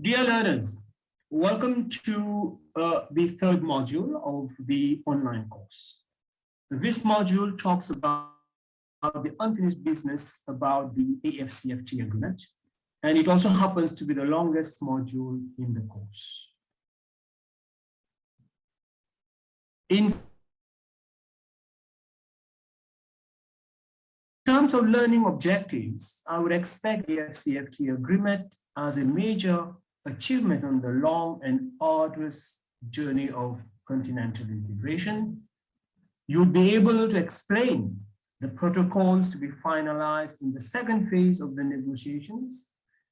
Dear learners, welcome to the third module of the online course. This module talks about the unfinished business about the AFCFTA agreement, and it also happens to be the longest module in the course. In terms of learning objectives, I would expect the AFCFTA agreement as a major achievement on the long and arduous journey of continental integration. You'll be able to explain the protocols to be finalized in the second phase of the negotiations,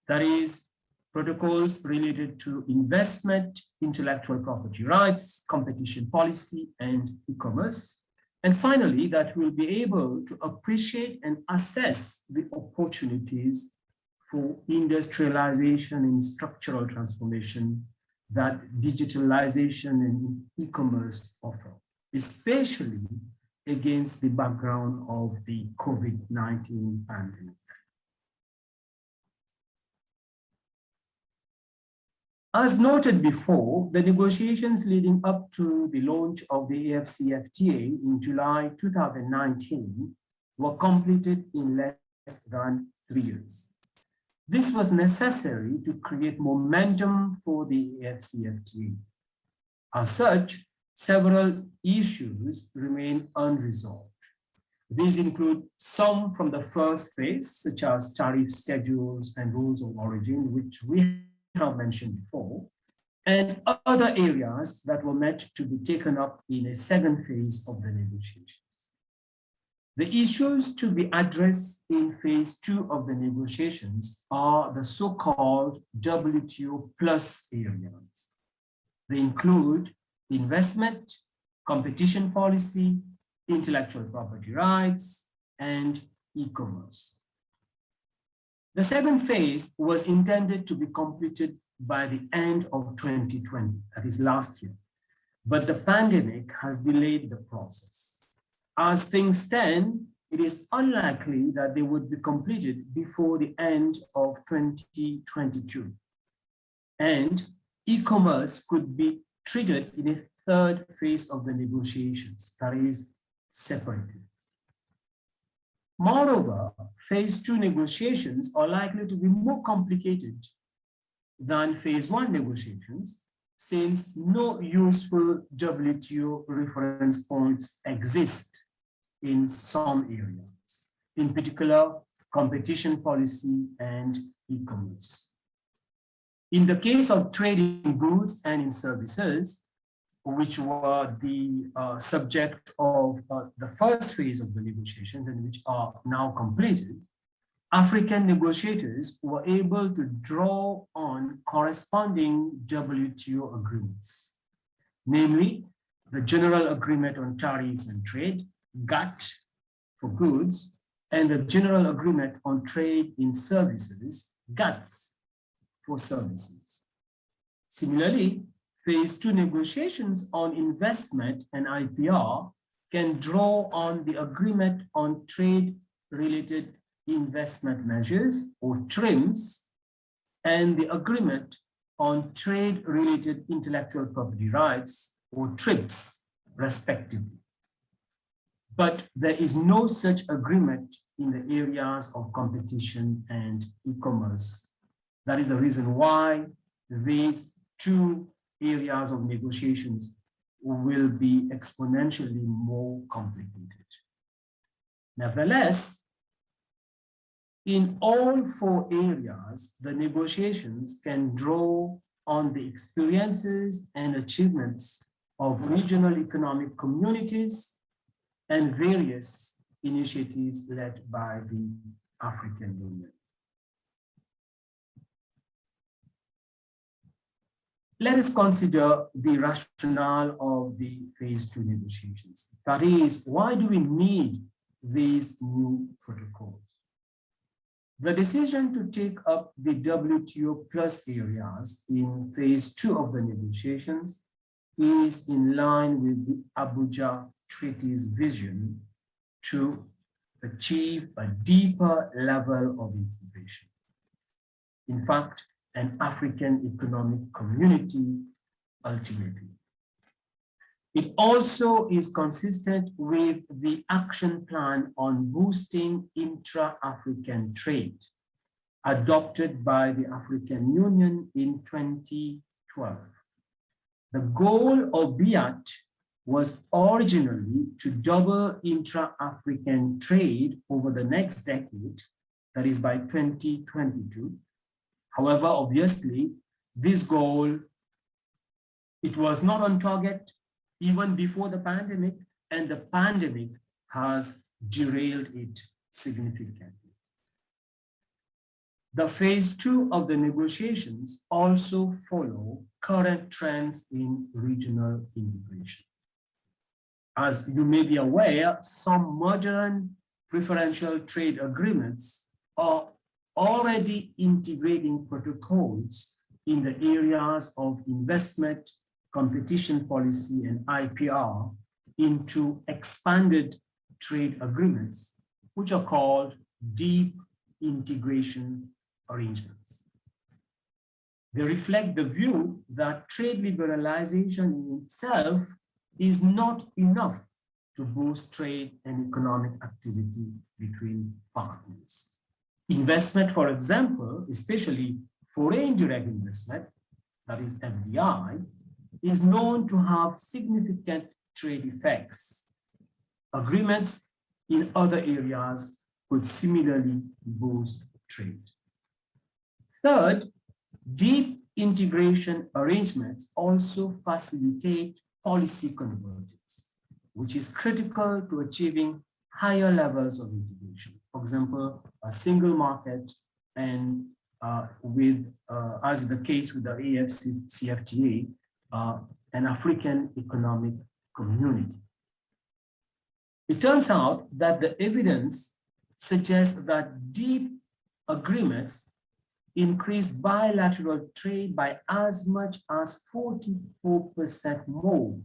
that is, protocols related to investment, intellectual property rights, competition policy, and e-commerce. And finally, that we'll be able to appreciate and assess the opportunities for industrialization and structural transformation that digitalization and e-commerce offer, especially against the background of the COVID-19 pandemic. As noted before, the negotiations leading up to the launch of the AFCFTA in July 2019 were completed in less than 3 years. This was necessary to create momentum for the AFCFTA. As such, several issues remain unresolved. These include some from the first phase, such as tariff schedules and rules of origin, which we have mentioned before, and other areas that were meant to be taken up in a second phase of the negotiations. The issues to be addressed in phase 2 of the negotiations are the so-called WTO plus areas. They include investment, competition policy, intellectual property rights, and e-commerce. The second phase was intended to be completed by the end of 2020, that is last year, but the pandemic has delayed the process. As things stand, it is unlikely that they would be completed before the end of 2022. And e-commerce could be treated in a third phase of the negotiations, that is, separated. Moreover, phase 2 negotiations are likely to be more complicated than phase 1 negotiations, since no useful WTO reference points exist in some areas, in particular, competition policy and e-commerce. In the case of trade in goods and in services, which were the subject of the first phase of the negotiations and which are now completed, African negotiators were able to draw on corresponding WTO agreements, namely the General Agreement on Tariffs and Trade, GATT for goods, and the General Agreement on Trade in Services, GATS for services. Similarly, phase 2 negotiations on investment and IPR can draw on the Agreement on Trade-Related Investment Measures, or TRIMS, and the Agreement on Trade-Related Intellectual Property Rights, or TRIPS, respectively. But there is no such agreement in the areas of competition and e-commerce. That is the reason why these two areas of negotiations will be exponentially more complicated. Nevertheless, in all 4 areas, the negotiations can draw on the experiences and achievements of regional economic communities and various initiatives led by the African Union. Let us consider the rationale of the phase 2 negotiations. That is, why do we need these new protocols? The decision to take up the WTO plus areas in phase 2 of the negotiations is in line with the Abuja Treaty's vision to achieve a deeper level of integration. In fact, and African Economic Community ultimately. It also is consistent with the action plan on boosting intra-African trade adopted by the African Union in 2012. The goal of BIAT was originally to double intra-African trade over the next decade, that is by 2022. However, obviously, this goal, it was not on target even before the pandemic, and the pandemic has derailed it significantly. The phase 2 of the negotiations also follow current trends in regional integration. As you may be aware, some modern preferential trade agreements are already integrating protocols in the areas of investment, competition policy, and IPR into expanded trade agreements, which are called deep integration arrangements. They reflect the view that trade liberalization in itself is not enough to boost trade and economic activity between partners. Investment, for example, especially foreign direct investment, that is FDI, is known to have significant trade effects. Agreements in other areas could similarly boost trade. Third, deep integration arrangements also facilitate policy convergence, which is critical to achieving higher levels of integration. For example, a single market and as is the case with the AFCFTA, an African Economic Community. It turns out that the evidence suggests that deep agreements increase bilateral trade by as much as 44% more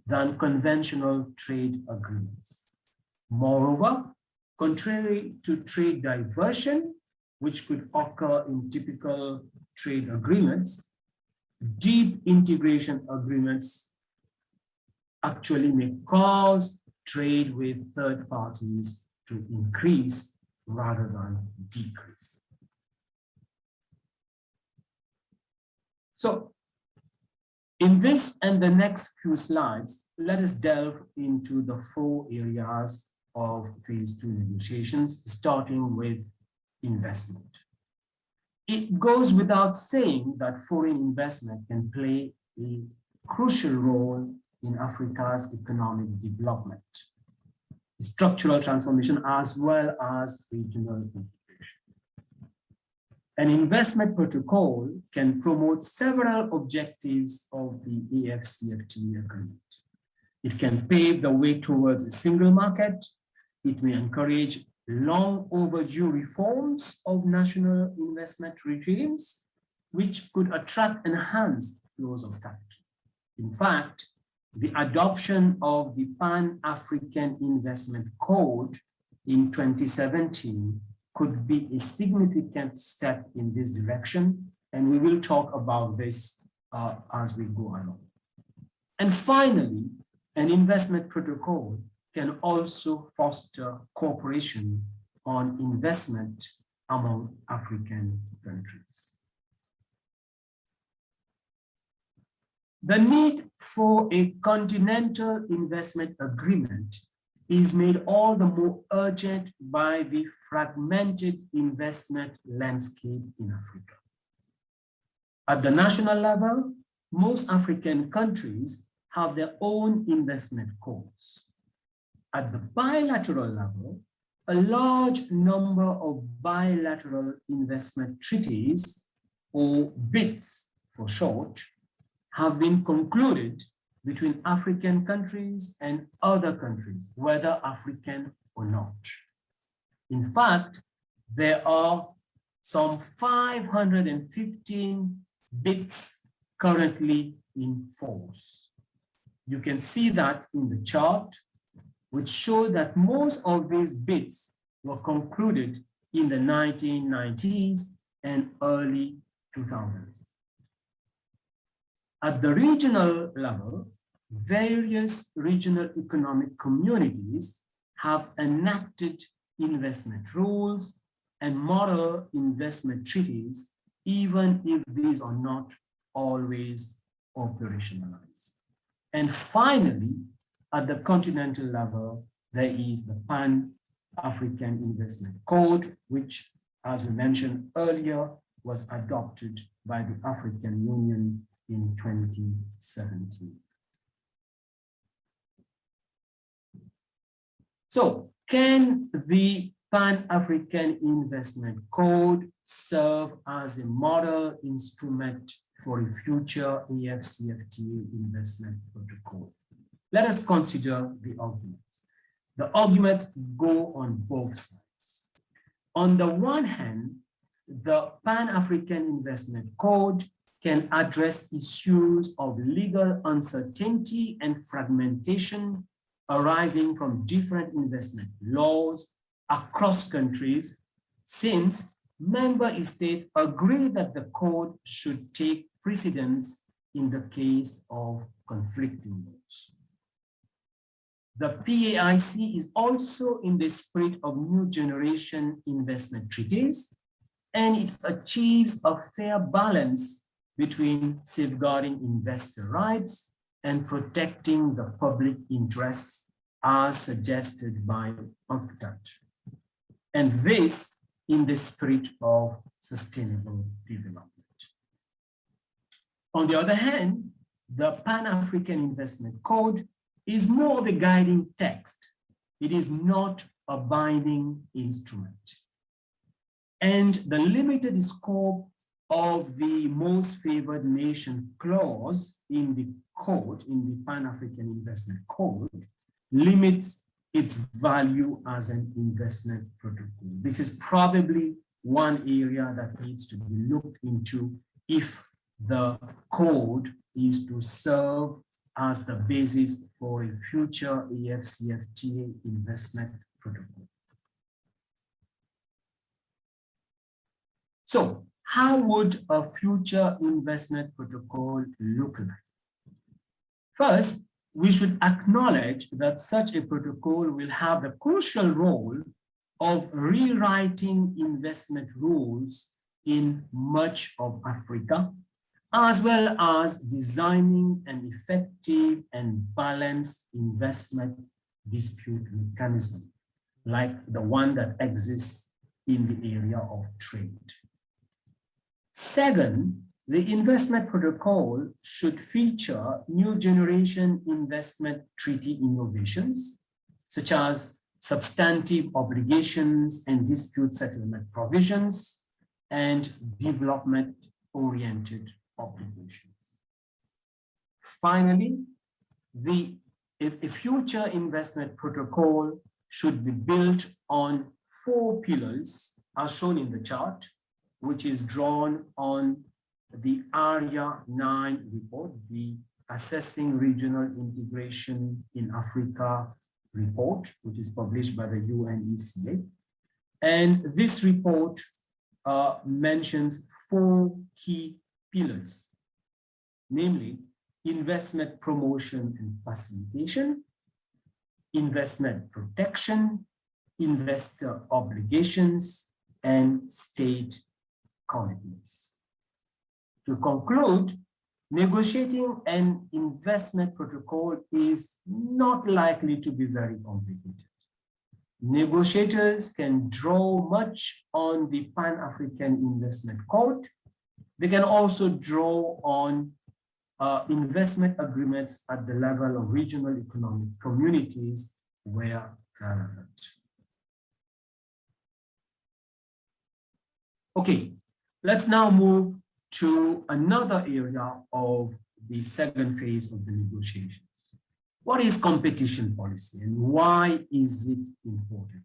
than conventional trade agreements. Moreover, contrary to trade diversion, which could occur in typical trade agreements, deep integration agreements actually may cause trade with third parties to increase rather than decrease. So in this and the next few slides, let us delve into the 4 areas of phase 2 negotiations, starting with investment. It goes without saying that foreign investment can play a crucial role in Africa's economic development, structural transformation, as well as regional integration. An investment protocol can promote several objectives of the AFCFTA agreement. It can pave the way towards a single market. It may encourage long overdue reforms of national investment regimes, which could attract enhanced flows of capital. In fact, the adoption of the Pan-African Investment Code in 2017 could be a significant step in this direction, and we will talk about this as we go along. And finally, an investment protocol can also foster cooperation on investment among African countries. The need for a continental investment agreement is made all the more urgent by the fragmented investment landscape in Africa. At the national level, most African countries have their own investment codes. At the bilateral level, a large number of bilateral investment treaties, or BITs for short, have been concluded between African countries and other countries, whether African or not. In fact, there are some 515 BITs currently in force. You can see that in the chart, which show that most of these BITs were concluded in the 1990s and early 2000s. At the regional level, various regional economic communities have enacted investment rules and model investment treaties, even if these are not always operationalized. And finally, at the continental level, there is the Pan-African Investment Code, which, as we mentioned earlier, was adopted by the African Union in 2017. So, can the Pan-African Investment Code serve as a model instrument for a future AFCFTA investment protocol? Let us consider the arguments. The arguments go on both sides. On the one hand, the Pan-African Investment Code can address issues of legal uncertainty and fragmentation arising from different investment laws across countries, since member states agree that the code should take precedence in the case of conflicting laws. The PAIC is also in the spirit of new generation investment treaties, and it achieves a fair balance between safeguarding investor rights and protecting the public interests as suggested by UNCTAD. And this in the spirit of sustainable development. On the other hand, the Pan-African Investment Code is more the guiding text. It is not a binding instrument. And the limited scope of the most favored nation clause in the code, in the Pan-African Investment Code, limits its value as an investment protocol. This is probably one area that needs to be looked into if the code is to serve as the basis for a future AFCFTA investment protocol. So, how would a future investment protocol look like? First, we should acknowledge that such a protocol will have the crucial role of rewriting investment rules in much of Africa, as well as designing an effective and balanced investment dispute mechanism, like the one that exists in the area of trade. Second, the investment protocol should feature new generation investment treaty innovations, such as substantive obligations and dispute settlement provisions, and development-oriented obligations. Finally, a future investment protocol should be built on 4 pillars, as shown in the chart, which is drawn on the Area 9 report, the Assessing Regional Integration in Africa report, which is published by the UNECA. And this report mentions 4 key pillars, namely investment promotion and facilitation, investment protection, investor obligations, and state commitments. To conclude, negotiating an investment protocol is not likely to be very complicated. Negotiators can draw much on the Pan-African Investment Code. They can also draw on investment agreements at the level of regional economic communities where relevant. Okay, let's now move to another area of the second phase of the negotiations. What is competition policy and why is it important?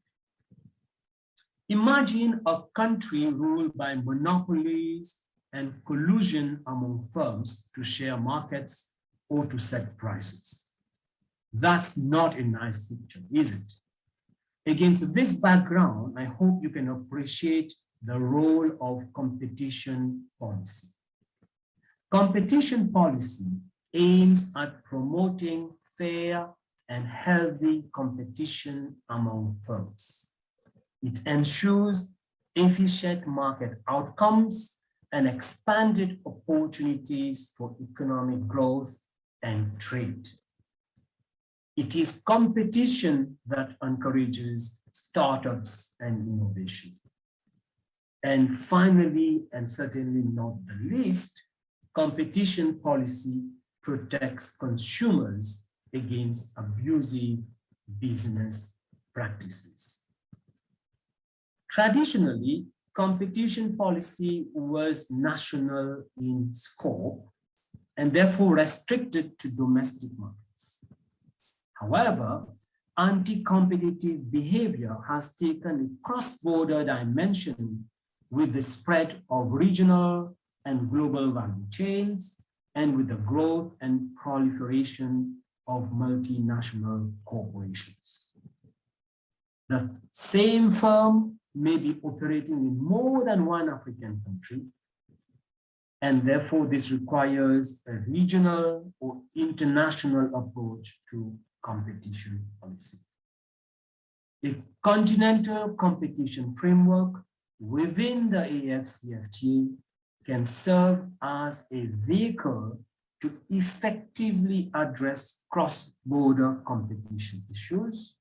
Imagine a country ruled by monopolies and collusion among firms to share markets or to set prices. That's not a nice picture, is it? Against this background, I hope you can appreciate the role of competition policy. Competition policy aims at promoting fair and healthy competition among firms. It ensures efficient market outcomes and expanded opportunities for economic growth and trade. It is competition that encourages startups and innovation. And finally, and certainly not the least, competition policy protects consumers against abusive business practices. Traditionally, competition policy was national in scope and therefore restricted to domestic markets. However, anti-competitive behavior has taken a cross-border dimension with the spread of regional and global value chains and with the growth and proliferation of multinational corporations. The same firm may be operating in more than one African country, and therefore this requires a regional or international approach to competition policy. A continental competition framework within the AFCFTA can serve as a vehicle to effectively address cross-border competition issues.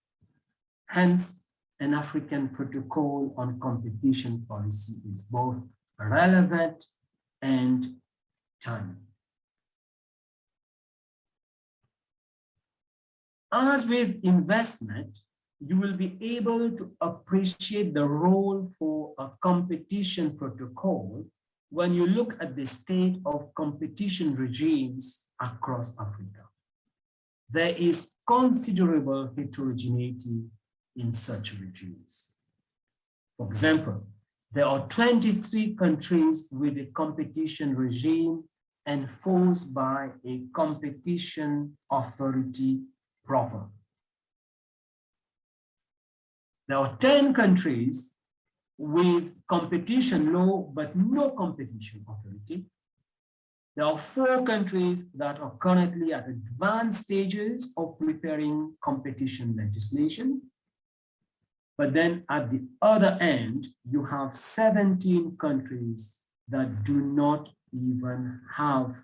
Hence, an African protocol on competition policy is both relevant and timely. As with investment, you will be able to appreciate the role for a competition protocol when you look at the state of competition regimes across Africa. There is considerable heterogeneity in such regimes. For example, there are 23 countries with a competition regime enforced by a competition authority proper. There are 10 countries with competition law, but no competition authority. There are 4 countries that are currently at advanced stages of preparing competition legislation. But then at the other end, you have 17 countries that do not even have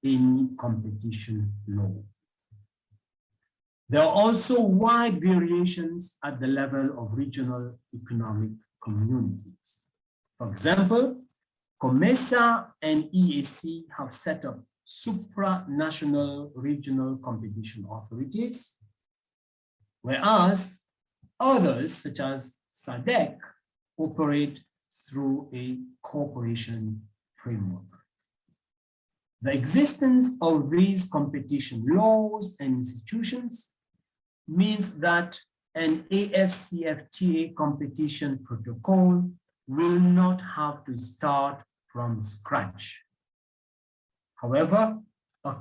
any competition law. There are also wide variations at the level of regional economic communities. For example, COMESA and EAC have set up supranational regional competition authorities, whereas others, such as SADC, operate through a cooperation framework. The existence of these competition laws and institutions means that an AFCFTA competition protocol will not have to start from scratch. However, a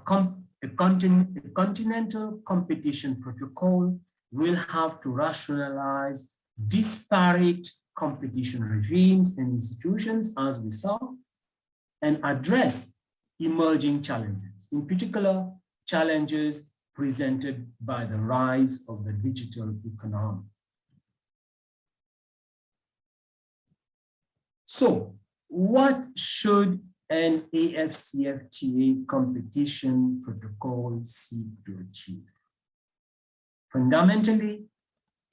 continental competition protocol will have to rationalize disparate competition regimes and institutions, as we saw, and address emerging challenges, in particular, challenges presented by the rise of the digital economy. So, what should an AFCFTA competition protocol seek to achieve? Fundamentally,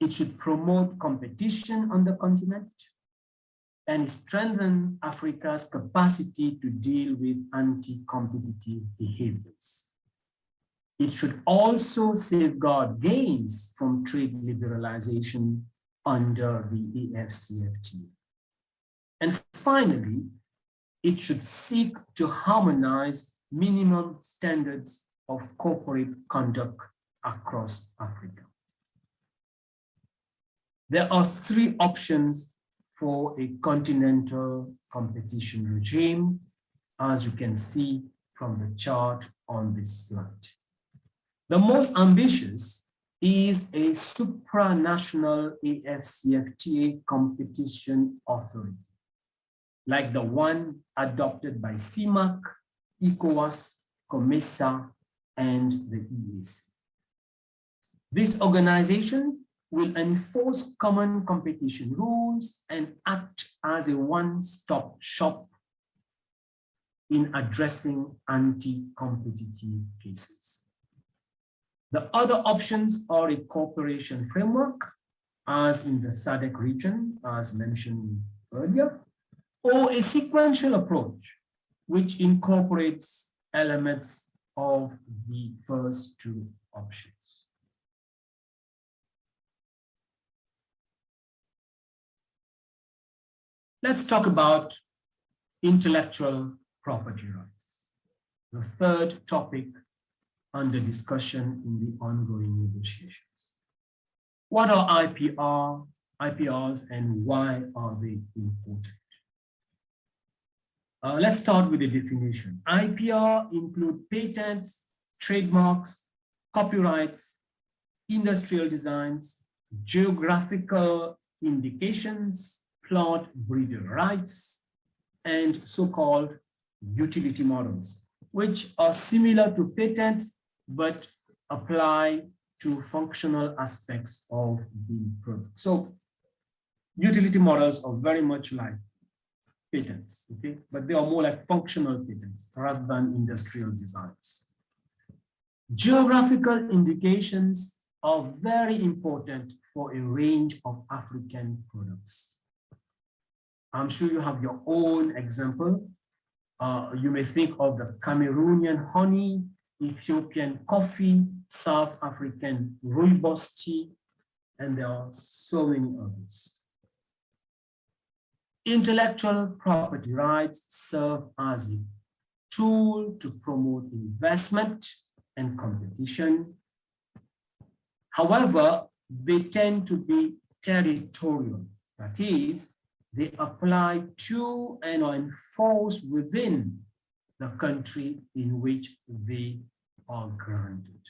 it should promote competition on the continent and strengthen Africa's capacity to deal with anti-competitive behaviors. It should also safeguard gains from trade liberalization under the AFCFTA. And finally, it should seek to harmonize minimum standards of corporate conduct across Africa. There are 3 options for a continental competition regime, as you can see from the chart on this slide. The most ambitious is a supranational AFCFTA competition authority. like the one adopted by CIMAC, ECOWAS, COMESA, and the EAC. This organization will enforce common competition rules and act as a one-stop shop in addressing anti-competitive cases. The other options are a cooperation framework, as in the SADC region, as mentioned earlier, or a sequential approach, which incorporates elements of the first two options. Let's talk about intellectual property rights, the third topic under discussion in the ongoing negotiations. What are IPRs, and why are they important? Let's start with the definition. IPR include patents, trademarks, copyrights, industrial designs, geographical indications, plant breeder rights, and so-called utility models, which are similar to patents, but apply to functional aspects of the product. So utility models are very much like patents, okay? But they are more like functional patents rather than industrial designs. Geographical indications are very important for a range of African products. I'm sure you have your own example. You may think of the Cameroonian honey, Ethiopian coffee, South African rooibos tea, and there are so many others. Intellectual property rights serve as a tool to promote investment and competition. However, they tend to be territorial. That is, they apply to and are enforced within the country in which they are granted.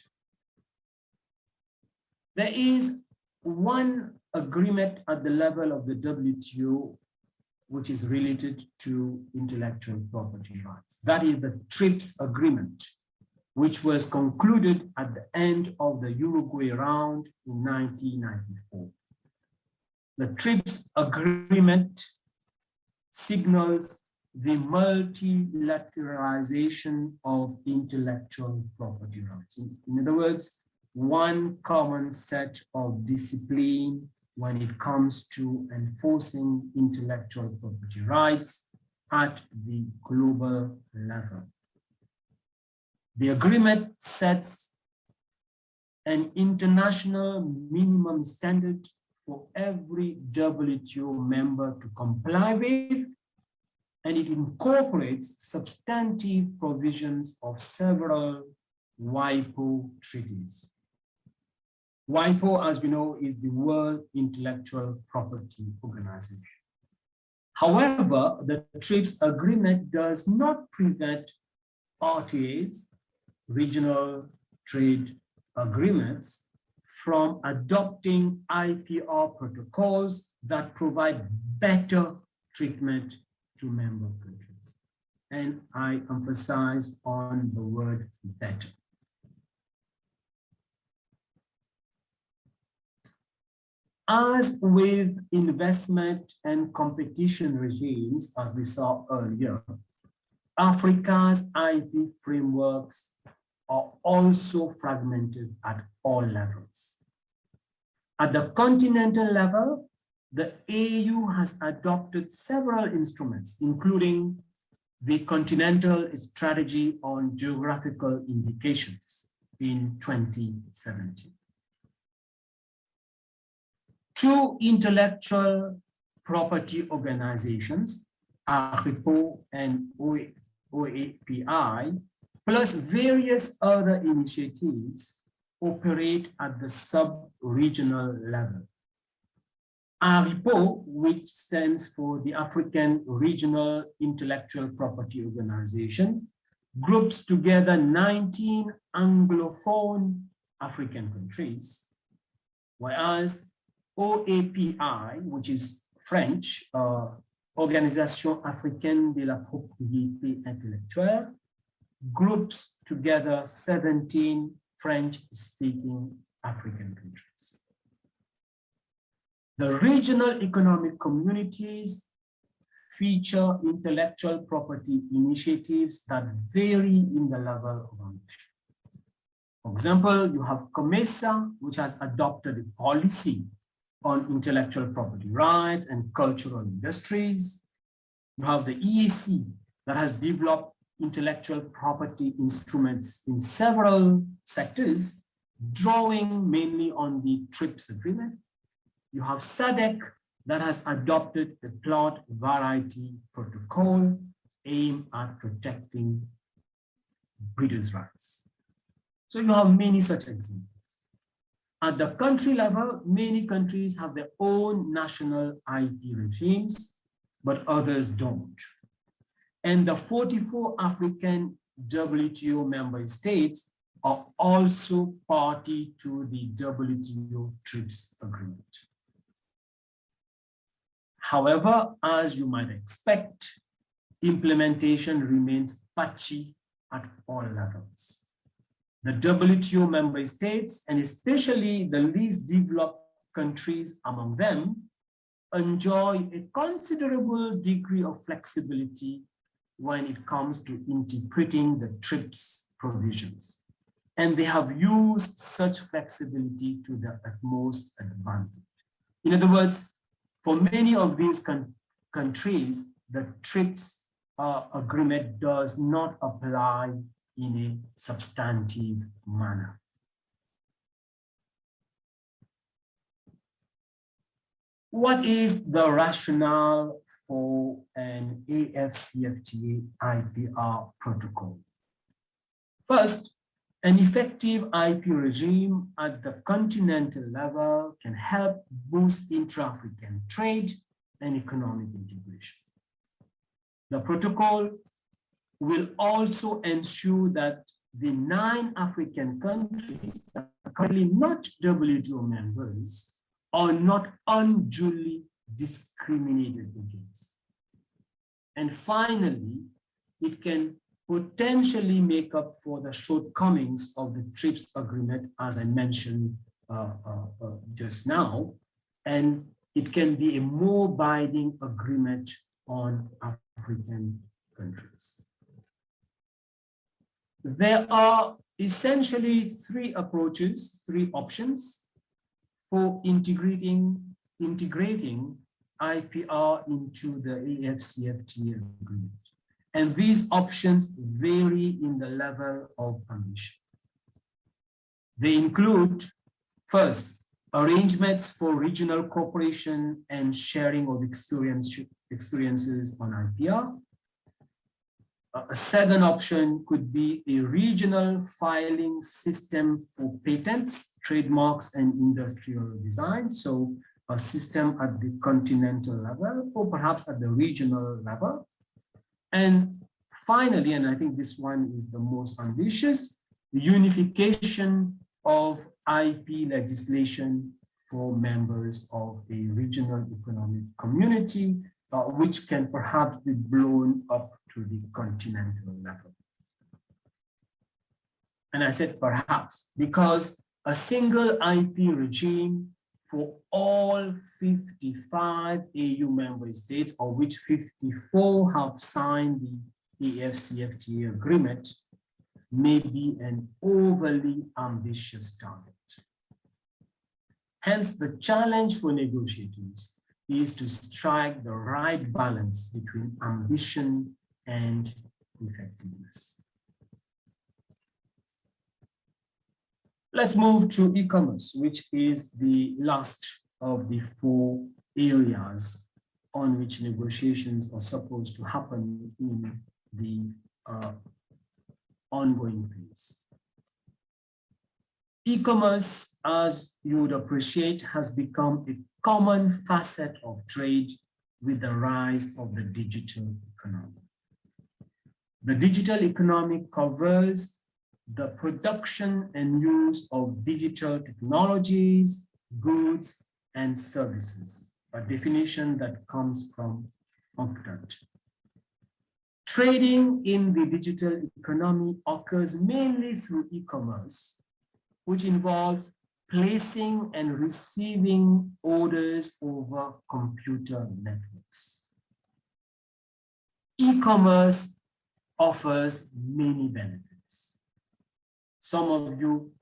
There is one agreement at the level of the WTO which is related to intellectual property rights. That is the TRIPS agreement, which was concluded at the end of the Uruguay round in 1994. The TRIPS agreement signals the multilateralization of intellectual property rights. In other words, one common set of discipline when it comes to enforcing intellectual property rights at the global level. The agreement sets an international minimum standard for every WTO member to comply with, and it incorporates substantive provisions of several WIPO treaties. WIPO, as we know, is the World Intellectual Property Organization. However, the TRIPS agreement does not prevent RTAs, regional trade agreements, from adopting IPR protocols that provide better treatment to member countries. And I emphasize on the word better. As with investment and competition regimes, as we saw earlier, Africa's IP frameworks are also fragmented at all levels. At the continental level, the AU has adopted several instruments, including the Continental Strategy on Geographical Indications in 2017. Two intellectual property organizations, ARIPO and OAPI, plus various other initiatives, operate at the sub-regional level. ARIPO, which stands for the African Regional Intellectual Property Organization, groups together 19 Anglophone African countries, whereas OAPI, which is French, Organisation Africaine de la Propriété Intellectuelle, groups together 17 French-speaking African countries. The regional economic communities feature intellectual property initiatives that vary in the level of ambition. For example, you have COMESA, which has adopted a policy on intellectual property rights and cultural industries. You have the EAC that has developed intellectual property instruments in several sectors, drawing mainly on the TRIPS agreement. You have SADC that has adopted the plot variety protocol aimed at protecting breeders' rights. So you have many such examples. At the country level, many countries have their own national IP regimes, but others don't. And the 44 African WTO member states are also party to the WTO TRIPS agreement. However, as you might expect, implementation remains patchy at all levels. The WTO member states, and especially the least developed countries among them, enjoy a considerable degree of flexibility when it comes to interpreting the TRIPS provisions. And they have used such flexibility to their utmost advantage. In other words, for many of these countries, the TRIPS agreement does not apply in a substantive manner. What is the rationale for an AFCFTA IPR protocol? First, an effective IP regime at the continental level can help boost intra-African trade and economic integration. The protocol will also ensure that the 9 African countries that are currently not WTO members are not unduly discriminated against. And finally, it can potentially make up for the shortcomings of the TRIPS agreement, as I mentioned just now, and it can be a more binding agreement on African countries. There are essentially 3 approaches, 3 options for integrating IPR into the AFCFTA agreement. And these options vary in the level of ambition. They include, first, arrangements for regional cooperation and sharing of experiences on IPR. A second option could be a regional filing system for patents, trademarks, and industrial design. So a system at the continental level, or perhaps at the regional level. And finally, and I think this one is the most ambitious, the unification of IP legislation for members of a regional economic community, which can perhaps be blown up to the continental level. And I said perhaps, because a single IP regime for all 55 AU member states, of which 54 have signed the AFCFTA agreement, may be an overly ambitious target. Hence, the challenge for negotiators is to strike the right balance between ambition and effectiveness. Let's move to e-commerce, which is the last of the 4 areas on which negotiations are supposed to happen in the ongoing phase. E-commerce, as you would appreciate, has become a common facet of trade with the rise of the digital economy. The digital economy covers the production and use of digital technologies, goods, and services, a definition that comes from octet. Trading in the digital economy occurs mainly through e-commerce, which involves placing and receiving orders over computer networks. E-commerce offers many benefits. Some of you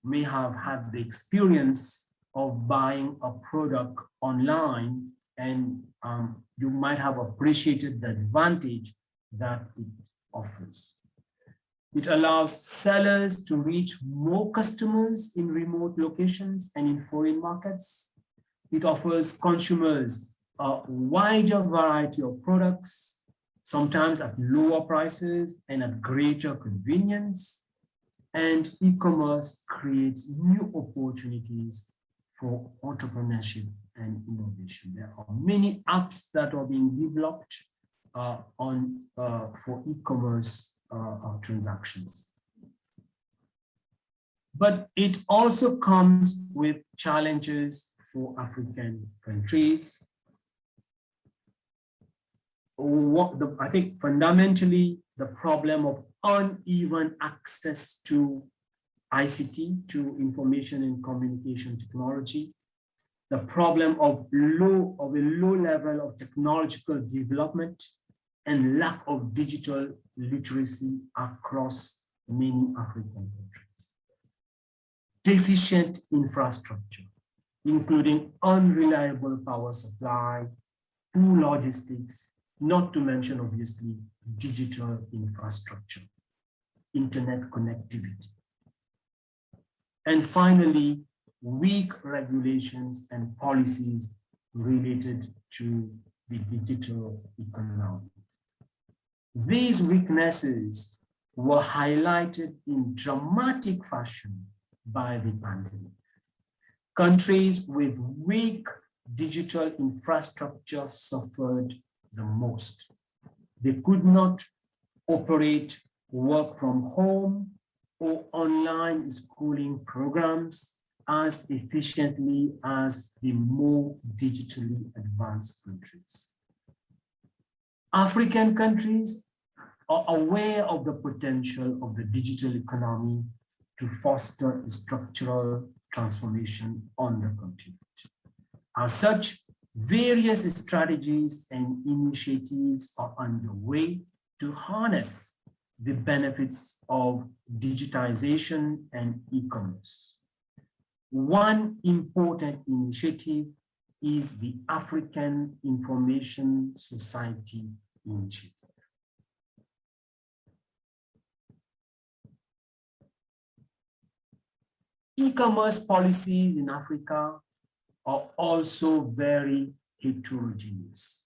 may have had the experience of buying a product online, and you might have appreciated the advantage that it offers. It allows sellers to reach more customers in remote locations and in foreign markets. It offers consumers a wider variety of products, sometimes at lower prices and at greater convenience. And e-commerce creates new opportunities for entrepreneurship and innovation. There are many apps that are being developed for e-commerce transactions. But it also comes with challenges for African countries. I think fundamentally the problem of uneven access to ICT, to information and communication technology, the problem of a low level of technological development and lack of digital literacy across many African countries. Deficient infrastructure, including unreliable power supply, poor logistics, not to mention, obviously, digital infrastructure, internet connectivity. And finally, weak regulations and policies related to the digital economy. These weaknesses were highlighted in dramatic fashion by the pandemic. Countries with weak digital infrastructure suffered the most. They could not operate work from home or online schooling programs as efficiently as the more digitally advanced countries. African countries are aware of the potential of the digital economy to foster structural transformation on the continent. As such, various strategies and initiatives are underway to harness the benefits of digitization and e-commerce. One important initiative is the African Information Society Initiative. E-commerce policies in Africa are also very heterogeneous.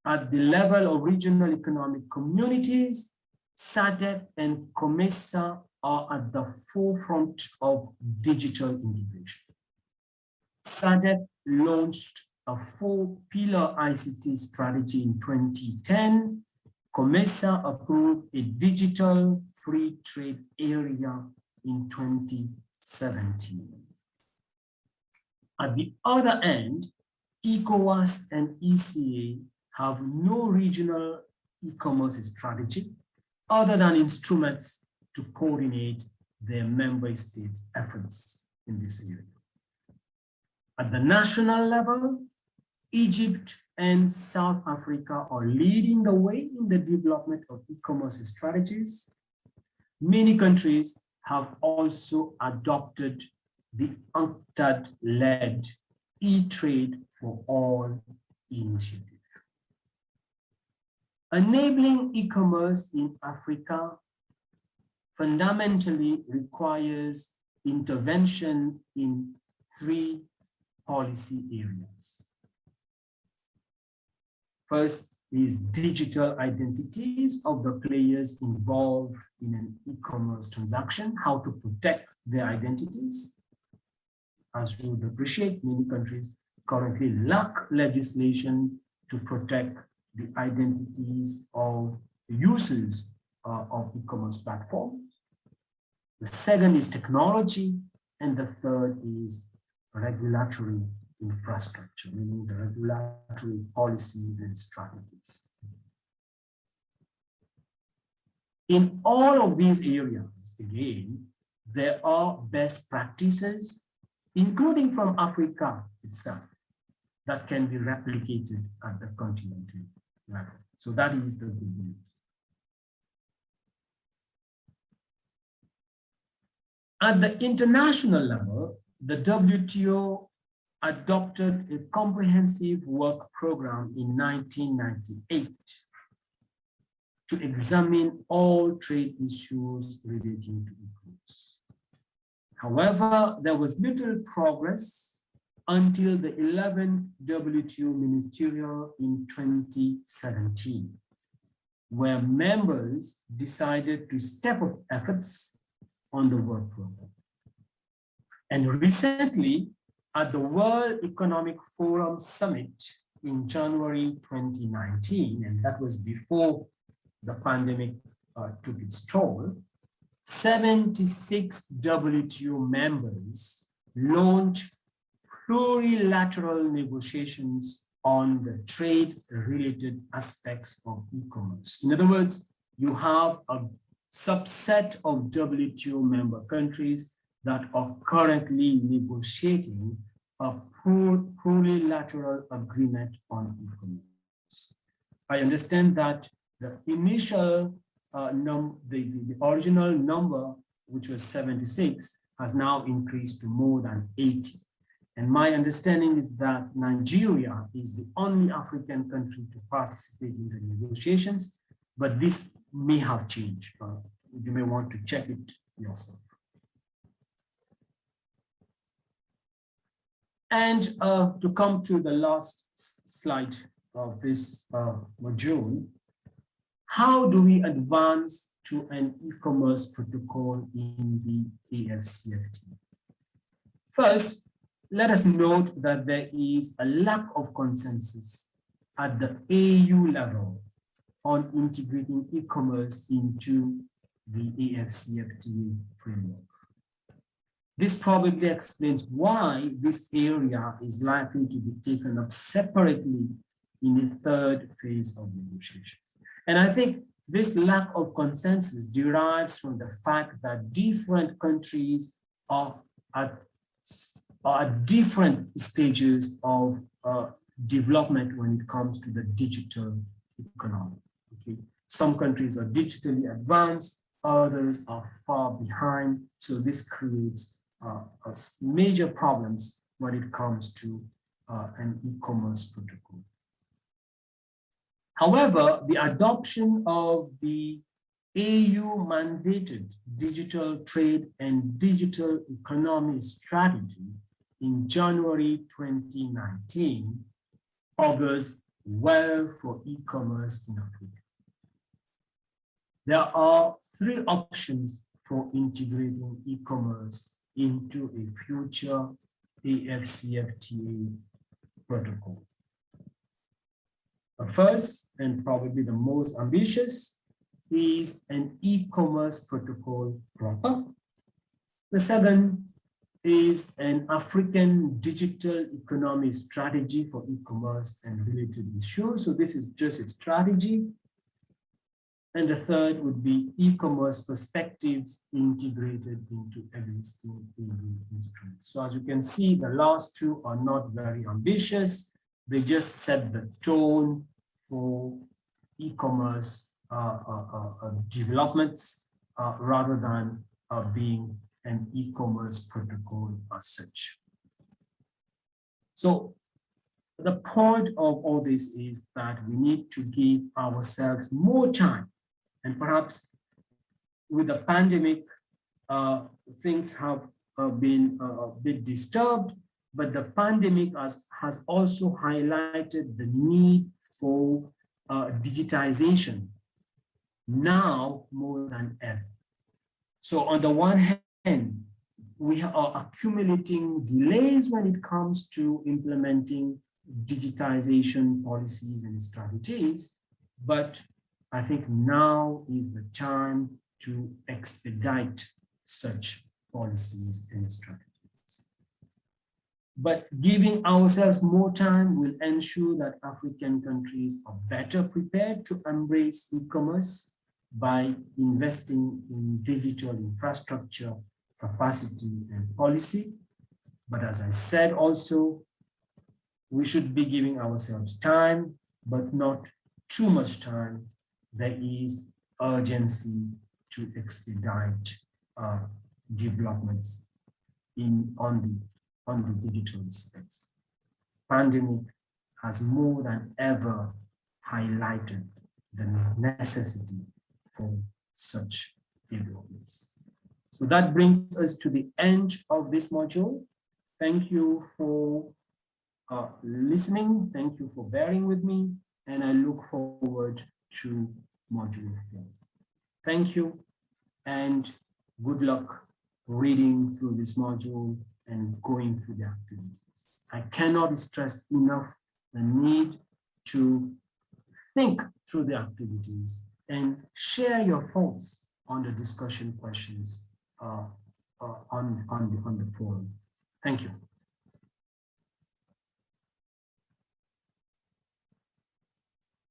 At the level of regional economic communities, SADC and COMESA are at the forefront of digital integration. SADC launched a 4-pillar ICT strategy in 2010. COMESA approved a digital free trade area in 2017. At the other end, ECOWAS and ECA have no regional e-commerce strategy other than instruments to coordinate their member states' efforts in this area. At the national level, Egypt and South Africa are leading the way in the development of e-commerce strategies. Many countries have also adopted the UNCTAD-led e-trade for all initiative. Enabling e-commerce in Africa fundamentally requires intervention in 3 policy areas. First is digital identities of the players involved in an e-commerce transaction, how to protect their identities. As you would appreciate, many countries currently lack legislation to protect the identities of the users of e-commerce platforms. The second is technology, and the third is regulatory infrastructure, meaning the regulatory policies and strategies. In all of these areas, again, there are best practices, including from Africa itself, that can be replicated at the continental level. So that is the good news. At the international level, the WTO adopted a comprehensive work program in 1998 to examine all trade issues relating to e-commerce. However, there was little progress until the 11th WTO Ministerial in 2017, where members decided to step up efforts on the work program. And recently, at the World Economic Forum Summit in January 2019, and that was before the pandemic took its toll, 76 WTO members launched plurilateral negotiations on the trade-related aspects of e-commerce. In other words, you have a subset of WTO member countries that are currently negotiating a plurilateral agreement on e-commerce. I understand that the initial the original number, which was 76, has now increased to more than 80. And my understanding is that Nigeria is the only African country to participate in the negotiations, but this may have changed. You may want to check it yourself. And to come to the last slide of this module, how do we advance to an e-commerce protocol in the AFCFTA? First, let us note that there is a lack of consensus at the AU level on integrating e-commerce into the AFCFTA framework. This probably explains why this area is likely to be taken up separately in the third phase of negotiations. And I think this lack of consensus derives from the fact that different countries are at different stages of development when it comes to the digital economy. Okay? Some countries are digitally advanced, others are far behind. So this creates major problems when it comes to an e-commerce protocol. However, the adoption of the AU-mandated digital trade and digital economy strategy in January 2019 augurs well for e-commerce in Africa. There are three options for integrating e-commerce into a future AFCFTA protocol. The first, and probably the most ambitious, is an e-commerce protocol proper. The second is an African digital economy strategy for e-commerce and related issues. So this is just a strategy. And the third would be e-commerce perspectives integrated into existing EU instruments. So as you can see, the last two are not very ambitious. They just set the tone for e-commerce developments rather than being an e-commerce protocol as such. So the point of all this is that we need to give ourselves more time. And perhaps with the pandemic, things have been a bit disturbed, but the pandemic has also highlighted the need for digitization now more than ever. So on the one hand, we are accumulating delays when it comes to implementing digitization policies and strategies, but I think now is the time to expedite such policies and strategies. But giving ourselves more time will ensure that African countries are better prepared to embrace e-commerce by investing in digital infrastructure, capacity, and policy. But as I said also, we should be giving ourselves time, but not too much time. There is urgency to expedite developments on the digital space. Pandemic has more than ever highlighted the necessity for such developments. So that brings us to the end of this module. Thank you for listening. Thank you for bearing with me, and I look forward to module 4. Thank you, and good luck reading through this module and going through the activities. I cannot stress enough the need to think through the activities and share your thoughts on the discussion questions on the forum. Thank you.